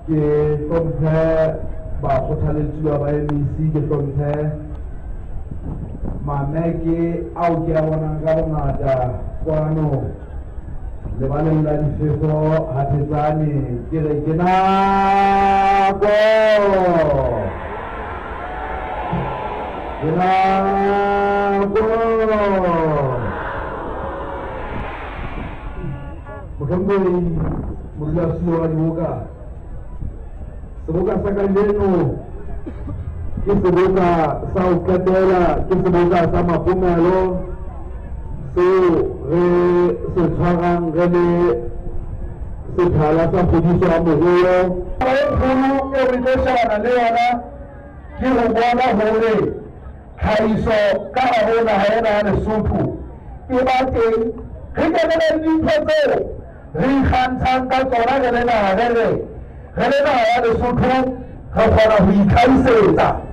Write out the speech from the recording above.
ke hlomphe bakgothaletsi ba MEC ke hlomphe mameke ao ke a bonang ka bongata kwano lebaleng la difefo hathetsane ke re ke nako motlhompedi modulasetulo wa diboka seboka sa kajeno ke seboka sa ho qetela ke seboka sa mapomelo seo re se tshwarang re le sethala sa kgodiso ya moruo e kgolo eo re tlo shebana le yona ke ho bona hore tlhahiso ka hare ho naha ena ya Lesotho e ba teng re kenele dintho tseo re ikgantshang ka tsona re le naha ya Lesotho re kgona ho itlhaisetsa